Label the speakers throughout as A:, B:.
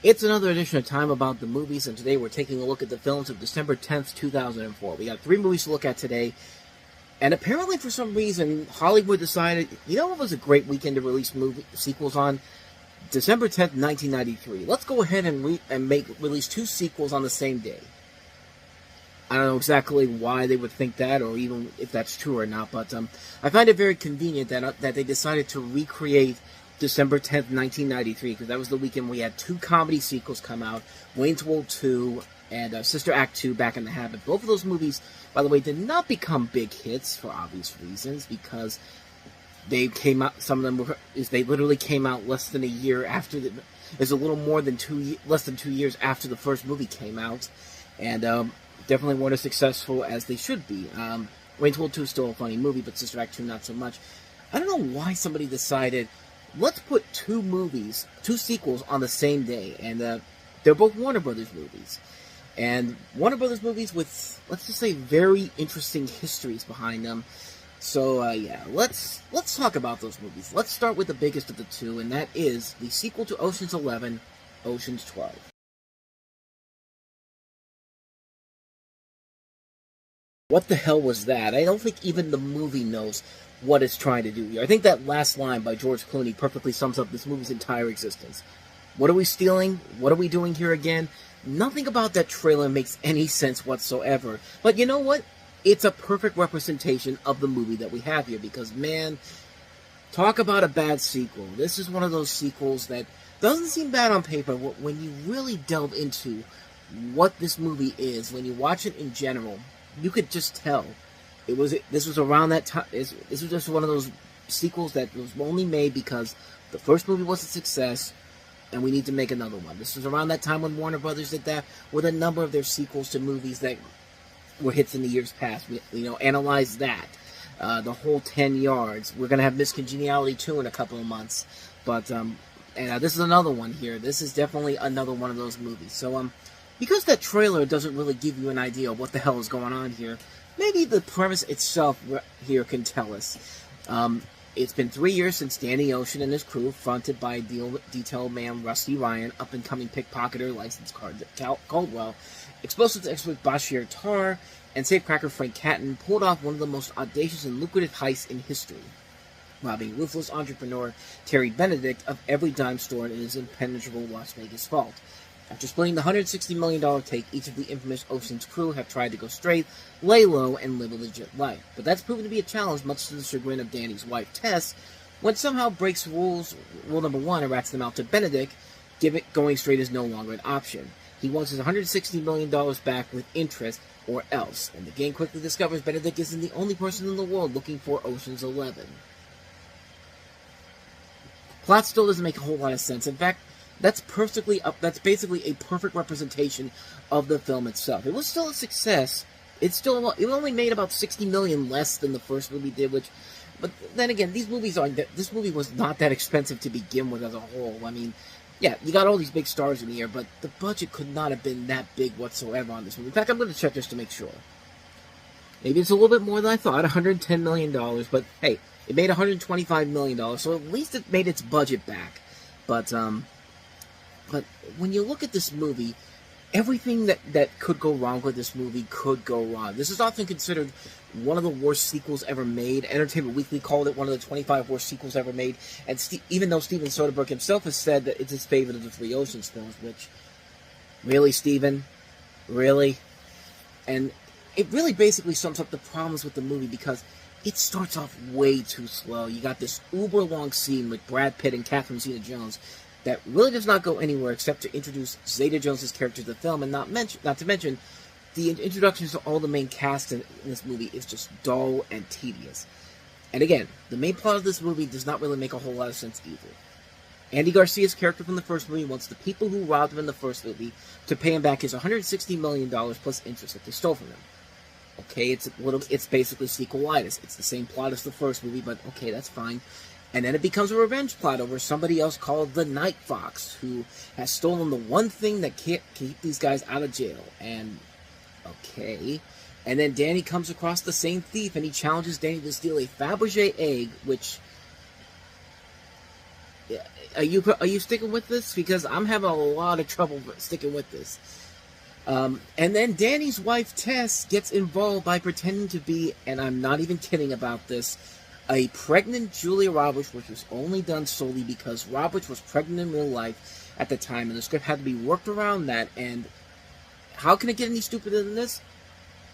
A: It's another edition of Time About the Movies, and today we're taking a look at the films of December 10th, 2004. We got 3 movies to look at today, and apparently for some reason, Hollywood decided, you know what was a great weekend to release movie sequels on? December 10th, 1993. Let's go ahead and release 2 sequels on the same day. I don't know exactly why they would think that, or even if that's true or not, but I find it very convenient that they decided to recreate December 10th, 1993, because that was the weekend we had 2 comedy sequels come out, Wayne's World 2 and Sister Act 2, Back in the Habit. Both of those movies, by the way, did not become big hits for obvious reasons, because they came out, some of them they literally came out less than a year after it's a little more than less than 2 years after the first movie came out, and definitely weren't as successful as they should be. Wayne's World 2 is still a funny movie, but Sister Act 2 not so much. I don't know why somebody decided, let's put 2 sequels on the same day, and they're both Warner Brothers movies. And Warner Brothers movies with, let's just say, very interesting histories behind them. So, yeah, let's talk about those movies. Let's start with the biggest of the 2, and that is the sequel to Ocean's 11, Ocean's 12. What the hell was that? I don't think even the movie knows what it's trying to do here. I think that last line by George Clooney perfectly sums up this movie's entire existence. What are we stealing? What are we doing here again? Nothing about that trailer makes any sense whatsoever. But you know what? It's a perfect representation of the movie that we have here, because, man, talk about a bad sequel. This is one of those sequels that doesn't seem bad on paper. When you really delve into what this movie is, when you watch it in general, you could just tell. This was around that time. This was just one of those sequels that was only made because the first movie was a success, and we need to make another one. This was around that time when Warner Brothers did that with a number of their sequels to movies that were hits in the years past. Analyze that. The whole 10 Yards. We're gonna have Miss Congeniality 2 in a couple of months, but this is another one here. This is definitely another one of those movies. So because that trailer doesn't really give you an idea of what the hell is going on here, maybe the premise itself here can tell us. It's been 3 years since Danny Ocean and his crew, fronted by detail man Rusty Ryan, up-and-coming pickpocketer licensed Caldwell, explosives expert Bashir Tarr, and safecracker Frank Catton, pulled off one of the most audacious and lucrative heists in history, robbing ruthless entrepreneur Terry Benedict of every dime store in his impenetrable Las Vegas vault. After splitting the $160 million take, each of the infamous Ocean's crew have tried to go straight, lay low, and live a legit life. But that's proven to be a challenge, much to the chagrin of Danny's wife, Tess, when somehow breaks rule number 1 and rats them out to Benedict. Going straight is no longer an option. He wants his $160 million back with interest, or else. And the gang quickly discovers Benedict isn't the only person in the world looking for Ocean's 11. Plot still doesn't make a whole lot of sense. In fact, that's basically a perfect representation of the film itself. It was still a success. It only made about $60 million less than the first movie did, but then again, this movie was not that expensive to begin with as a whole. I mean, yeah, you got all these big stars in here, but the budget could not have been that big whatsoever on this movie. In fact, I'm going to check just to make sure. Maybe it's a little bit more than I thought, $110 million, but hey, it made $125 million, so at least it made its budget back. But when you look at this movie, everything that could go wrong with this movie could go wrong. This is often considered one of the worst sequels ever made. Entertainment Weekly called it one of the 25 worst sequels ever made. And even though Steven Soderbergh himself has said that it's his favorite of the 3 Oceans films, which, really, Steven? Really? And it really basically sums up the problems with the movie, because it starts off way too slow. You got this uber-long scene with Brad Pitt and Catherine Zeta-Jones that really does not go anywhere except to introduce Zeta-Jones' character to the film, and not to mention, the introductions to all the main cast in this movie is just dull and tedious. And again, the main plot of this movie does not really make a whole lot of sense either. Andy Garcia's character from the first movie wants the people who robbed him in the first movie to pay him back his $160 million plus interest that they stole from him. Okay, it's basically sequelitis. It's the same plot as the first movie, but okay, that's fine. And then it becomes a revenge plot over somebody else called the Night Fox, who has stolen the one thing that can't keep these guys out of jail. And, okay. And then Danny comes across the same thief, and he challenges Danny to steal a Fabergé egg, which Are you sticking with this? Because I'm having a lot of trouble sticking with this. And then Danny's wife Tess gets involved by pretending to be, and I'm not even kidding about this, a pregnant Julia Roberts, which was only done solely because Roberts was pregnant in real life at the time, and the script had to be worked around that. And how can it get any stupider than this?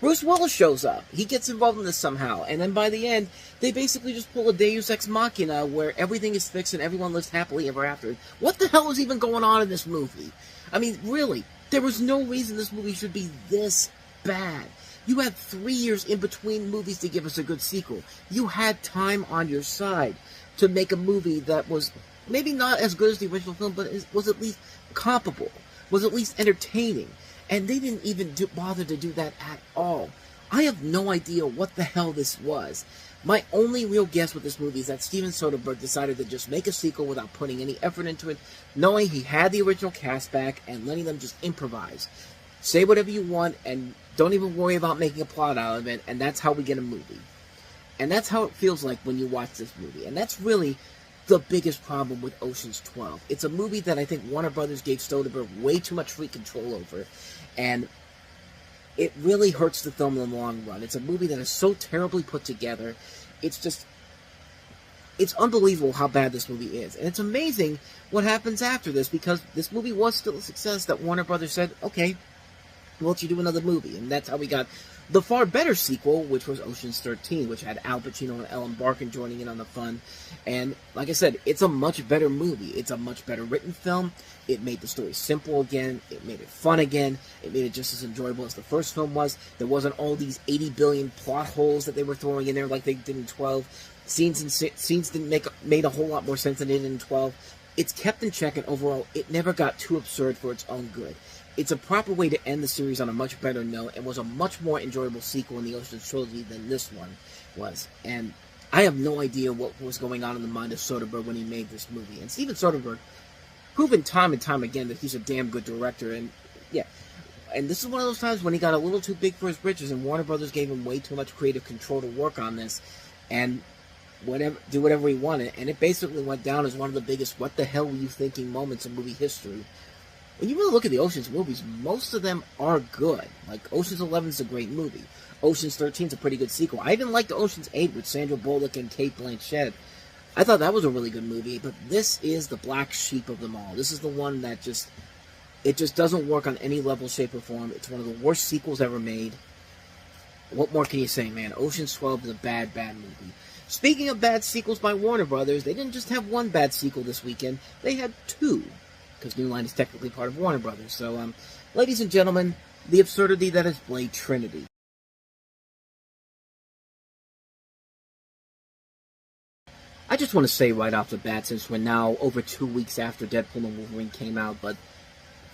A: Bruce Willis shows up. He gets involved in this somehow. And then by the end, they basically just pull a Deus Ex Machina where everything is fixed and everyone lives happily ever after. What the hell is even going on in this movie? I mean, really, there was no reason this movie should be this bad. You had 3 years in between movies to give us a good sequel. You had time on your side to make a movie that was maybe not as good as the original film, but was at least comparable, was at least entertaining. And they didn't even bother to do that at all. I have no idea what the hell this was. My only real guess with this movie is that Steven Soderbergh decided to just make a sequel without putting any effort into it, knowing he had the original cast back and letting them just improvise. Say whatever you want and don't even worry about making a plot out of it, and that's how we get a movie. And that's how it feels like when you watch this movie. And that's really the biggest problem with Ocean's 12. It's a movie that I think Warner Brothers gave Soderbergh way too much free control over, and it really hurts the film in the long run. It's a movie that is so terribly put together. It's unbelievable how bad this movie is. And it's amazing what happens after this, because this movie was still a success that Warner Brothers said, okay, we'll let you do another movie. And that's how we got the far better sequel, which was Ocean's 13, which had Al Pacino and Ellen Barkin joining in on the fun. And like I said, it's a much better movie. It's a much better written film. It made the story simple again. It made it fun again. It made it just as enjoyable as the first film was. There wasn't all these 80 billion plot holes that they were throwing in there like they did in 12. Scenes didn't made a whole lot more sense than it did in 12. It's kept in check, and overall, it never got too absurd for its own good. It's a proper way to end the series on a much better note, and was a much more enjoyable sequel in the Ocean's trilogy than this one was. And I have no idea what was going on in the mind of Soderbergh when he made this movie. And Steven Soderbergh, proven time and time again that he's a damn good director. And yeah, and this is one of those times when he got a little too big for his britches, and Warner Brothers gave him way too much creative control to work on this, and do whatever he wanted. And it basically went down as one of the biggest "what the hell were you thinking" moments in movie history. When you really look at the Ocean's movies, most of them are good. Like, Ocean's 11 is a great movie. Ocean's 13 is a pretty good sequel. I even liked Ocean's 8 with Sandra Bullock and Cate Blanchett. I thought that was a really good movie, but this is the black sheep of them all. This is the one that just doesn't work on any level, shape, or form. It's one of the worst sequels ever made. What more can you say, man? Ocean's 12 is a bad, bad movie. Speaking of bad sequels by Warner Brothers, they didn't just have one bad sequel this weekend. They had two, because New Line is technically part of Warner Brothers. So, ladies and gentlemen, the absurdity that is Blade Trinity. I just want to say right off the bat, since we're now over 2 weeks after Deadpool and Wolverine came out, but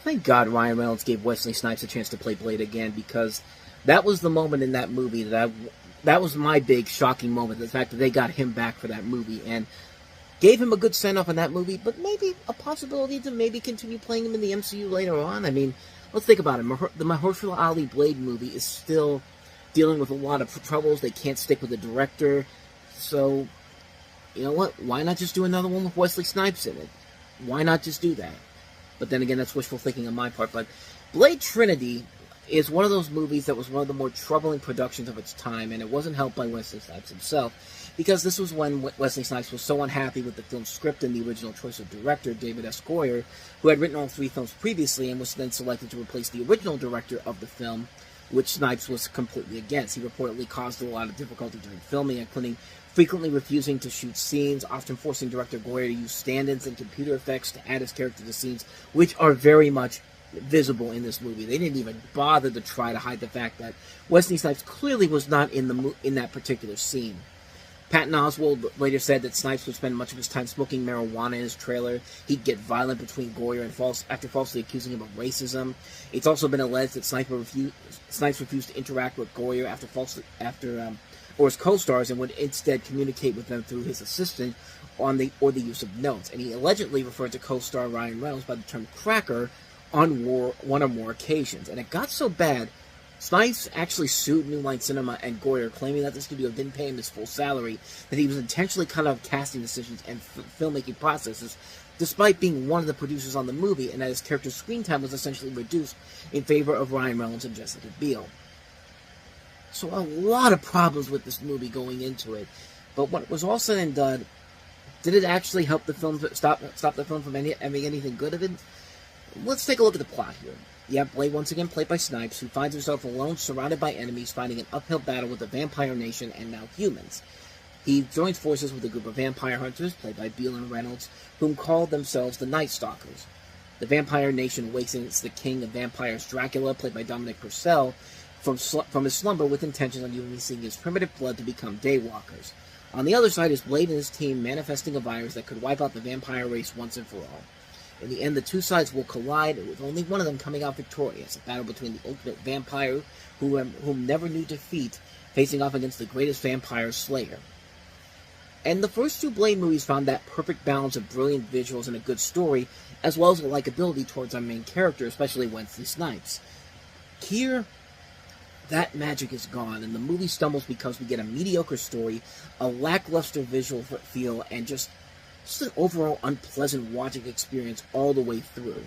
A: thank God Ryan Reynolds gave Wesley Snipes a chance to play Blade again, because that was the moment in that movie that was my big shocking moment, the fact that they got him back for that movie, and gave him a good send-off in that movie, but maybe a possibility to maybe continue playing him in the MCU later on. I mean, let's think about it. The Mahershala Ali Blade movie is still dealing with a lot of troubles. They can't stick with the director, so you know what? Why not just do another one with Wesley Snipes in it? Why not just do that? But then again, that's wishful thinking on my part. But Blade Trinity is one of those movies that was one of the more troubling productions of its time, and it wasn't helped by Wesley Snipes himself, because this was when Wesley Snipes was so unhappy with the film's script and the original choice of director, David S. Goyer, who had written all three films previously and was then selected to replace the original director of the film, which Snipes was completely against. He reportedly caused a lot of difficulty during filming, including frequently refusing to shoot scenes, often forcing director Goyer to use stand-ins and computer effects to add his character to scenes, which are very much visible in this movie. They didn't even bother to try to hide the fact that Wesley Snipes clearly was not in that particular scene. Patton Oswalt later said that Snipes would spend much of his time smoking marijuana in his trailer. He'd get violent between Goyer and after falsely accusing him of racism. It's also been alleged that Snipes refused to interact with Goyer or his co-stars, and would instead communicate with them through his assistant or the use of notes. And he allegedly referred to co-star Ryan Reynolds by the term cracker on one or more occasions. And it got so bad Snipes actually sued New Line Cinema and Goyer, claiming that the studio didn't pay him his full salary, that he was intentionally cut out of casting decisions and filmmaking processes, despite being one of the producers on the movie, and that his character's screen time was essentially reduced in favor of Ryan Reynolds and Jessica Biel. So a lot of problems with this movie going into it. But when it was all said and done, did it actually help the film stop the film from having anything good of it? Let's take a look at the plot here. You have Blade, once again played by Snipes, who finds himself alone, surrounded by enemies, fighting an uphill battle with the vampire nation and now humans. He joins forces with a group of vampire hunters, played by Biel and Reynolds, whom call themselves the Night Stalkers. The vampire nation awakens the king of vampires, Dracula, played by Dominic Purcell, from his slumber with intentions on using his primitive blood to become daywalkers. On the other side is Blade and his team manifesting a virus that could wipe out the vampire race once and for all. In the end, the two sides will collide, with only one of them coming out victorious. A battle between the ultimate vampire, whom never knew defeat, facing off against the greatest vampire slayer. And the first two Blade movies found that perfect balance of brilliant visuals and a good story, as well as a likability towards our main character, especially Wesley Snipes. Here, that magic is gone, and the movie stumbles because we get a mediocre story, a lackluster visual feel, and just an overall unpleasant watching experience all the way through.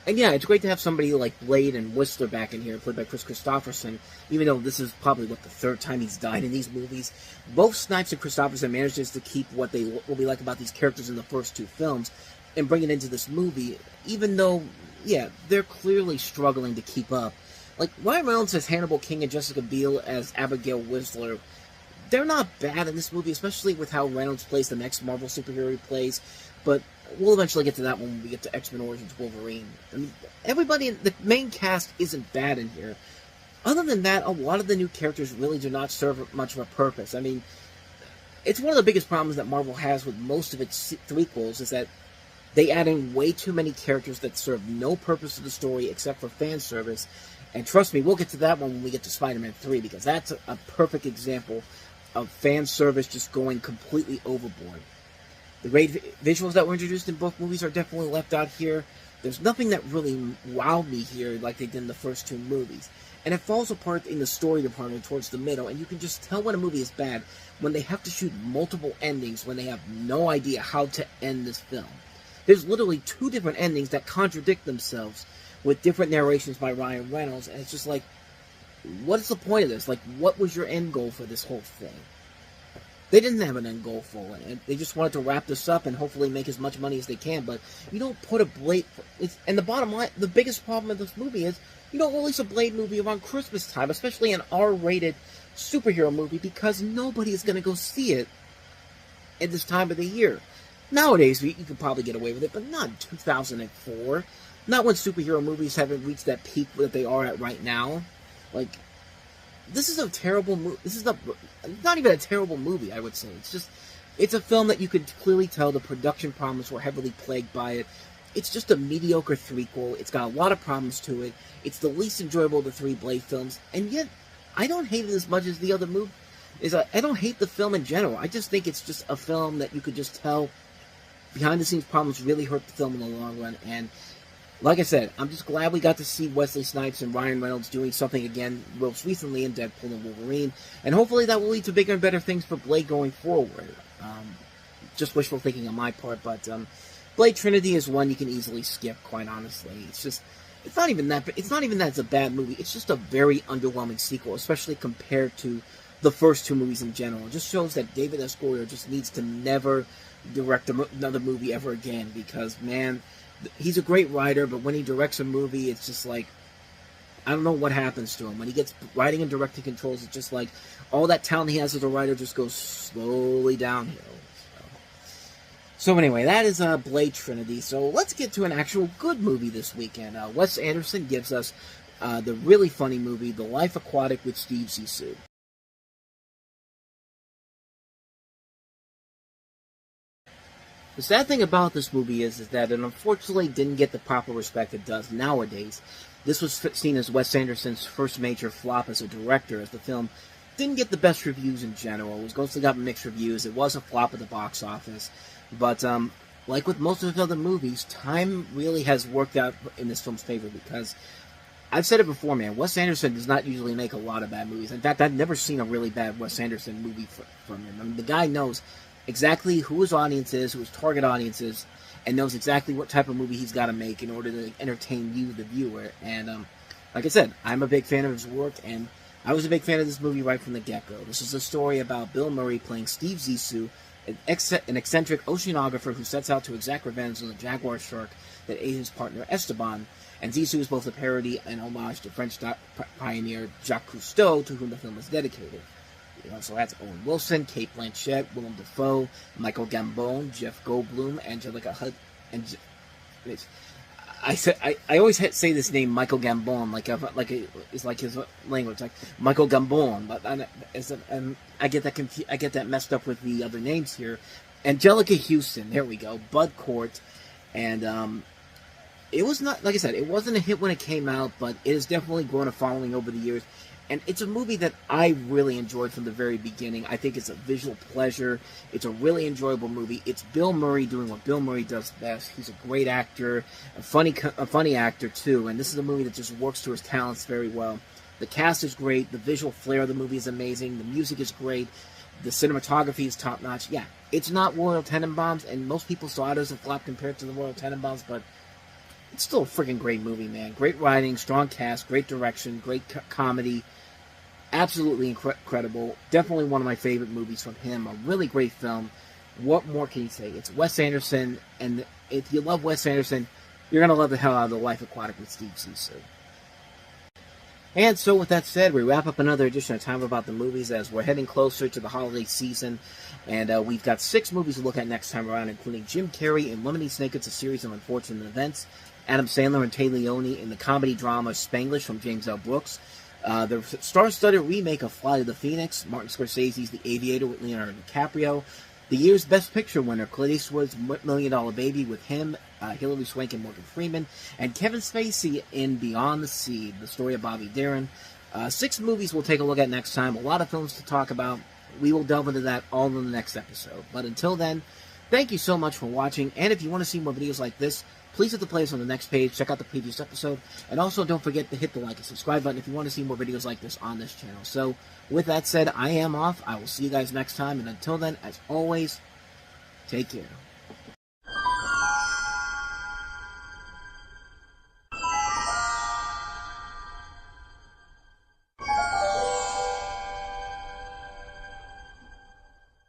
A: And yeah, it's great to have somebody like Blade and Whistler back in here, played by Chris Christopherson, even though this is probably, the third time he's died in these movies. Both Snipes and Christopherson manages to keep what we like about these characters in the first two films and bring it into this movie, even though, yeah, they're clearly struggling to keep up. Like, Ryan Reynolds as Hannibal King and Jessica Biel as Abigail Whistler, they're not bad in this movie, especially with how Reynolds plays the next Marvel superhero he plays, but we'll eventually get to that when we get to X-Men Origins Wolverine. I mean, everybody, the main cast isn't bad in here. Other than that, a lot of the new characters really do not serve much of a purpose. I mean, it's one of the biggest problems that Marvel has with most of its threequels, is that they add in way too many characters that serve no purpose to the story except for fan service. And trust me, we'll get to that one when we get to Spider-Man 3, because that's a perfect example of fan service just going completely overboard. The great visuals that were introduced in both movies are definitely left out here. There's nothing that really wowed me here like they did in the first two movies. And it falls apart in the story department towards the middle, and you can just tell when a movie is bad when they have to shoot multiple endings when they have no idea how to end this film. There's literally two different endings that contradict themselves with different narrations by Ryan Reynolds, and it's just like, what is the point of this? Like, what was your end goal for this whole thing? They didn't have an end goal for it, and they just wanted to wrap this up and hopefully make as much money as they can, but you don't put a Blade... And the bottom line, the biggest problem of this movie is, you don't release a Blade movie around Christmas time, especially an R-rated superhero movie, because nobody is going to go see it at this time of the year. Nowadays, you could probably get away with it, but not in 2004. Not when superhero movies haven't reached that peak that they are at right now. Like, this is a terrible movie. This is not even a terrible movie, I would say. It's a film that you could clearly tell the production problems were heavily plagued by it. It's just a mediocre threequel. It's got a lot of problems to it. It's the least enjoyable of the three Blade films, and yet I don't hate it as much as the other movie. I don't hate the film in general. I just think it's just a film that you could just tell behind-the-scenes problems really hurt the film in the long run, and like I said, I'm just glad we got to see Wesley Snipes and Ryan Reynolds doing something again, most recently in Deadpool and Wolverine, and hopefully that will lead to bigger and better things for Blade going forward. Just wishful thinking on my part, but Blade Trinity is one you can easily skip, quite honestly. It's not even that it's a bad movie, it's just a very underwhelming sequel, especially compared to the first two movies in general. It just shows that David S. Goyer just needs to never direct another movie ever again, because, man, he's a great writer, but when he directs a movie, it's just like, I don't know what happens to him. When he gets writing and directing controls, it's just like, all that talent he has as a writer just goes slowly downhill. So anyway, that is Blade Trinity. So let's get to an actual good movie this weekend. Wes Anderson gives us the really funny movie, The Life Aquatic with Steve Zissou. The sad thing about this movie is that it unfortunately didn't get the proper respect it does nowadays. This was seen as Wes Anderson's first major flop as a director, as the film didn't get the best reviews in general. It was mostly got mixed reviews. It was a flop at the box office. But, like with most of his other movies, time really has worked out in this film's favor, because I've said it before, man. Wes Anderson does not usually make a lot of bad movies. In fact, I've never seen a really bad Wes Anderson movie from him. I mean, the guy knows exactly who his audience is, who his target audience is, and knows exactly what type of movie he's got to make in order to entertain you, the viewer. And like I said, I'm a big fan of his work, and I was a big fan of this movie right from the get-go. This is a story about Bill Murray playing Steve Zissou, an eccentric oceanographer who sets out to exact revenge on the jaguar shark that ate his partner Esteban. And Zissou is both a parody and homage to French pioneer Jacques Cousteau, to whom the film is dedicated. It also has Owen Wilson, Cate Blanchett, Willem Dafoe, Michael Gambon, Jeff Goldblum, Angelica Hudson, and I always say this name Michael Gambon it's like his language, like Michael Gambon, but I get that messed up with the other names here. Angelica Houston, there we go, Bud Cort, and it was not, like I said, it wasn't a hit when it came out, but it has definitely grown a following over the years. And it's a movie that I really enjoyed from the very beginning. I think it's a visual pleasure. It's a really enjoyable movie. It's Bill Murray doing what Bill Murray does best. He's a great actor, a funny actor too. And this is a movie that just works to his talents very well. The cast is great. The visual flair of the movie is amazing. The music is great. The cinematography is top notch. Yeah, it's not Royal Tenenbaums, and most people saw it as a flop compared to the Royal Tenenbaums, but it's still a freaking great movie, man. Great writing, strong cast, great direction, great comedy. Absolutely incredible. Definitely one of my favorite movies from him. A really great film. What more can you say? It's Wes Anderson, and if you love Wes Anderson, you're going to love the hell out of The Life Aquatic with Steve Zissou. And so with that said, we wrap up another edition of Time About the Movies as we're heading closer to the holiday season. And we've got 6 movies to look at next time around, including Jim Carrey in Lemony Snicket's A Series of Unfortunate Events, Adam Sandler and Tay Leone in the comedy drama Spanglish from James L. Brooks, the star-studded remake of Flight of the Phoenix, Martin Scorsese's The Aviator with Leonardo DiCaprio, the year's Best Picture winner, Clint Eastwood's $1 Million Baby with him, Hilary Swank and Morgan Freeman, and Kevin Spacey in Beyond the Sea, the story of Bobby Darin. 6 movies we'll take a look at next time, a lot of films to talk about. We will delve into that all in the next episode. But until then, thank you so much for watching, and if you want to see more videos like this, please hit the playlist on the next page, check out the previous episode, and also don't forget to hit the like and subscribe button if you want to see more videos like this on this channel. So, with that said, I am off. I will see you guys next time, and until then, as always, take care.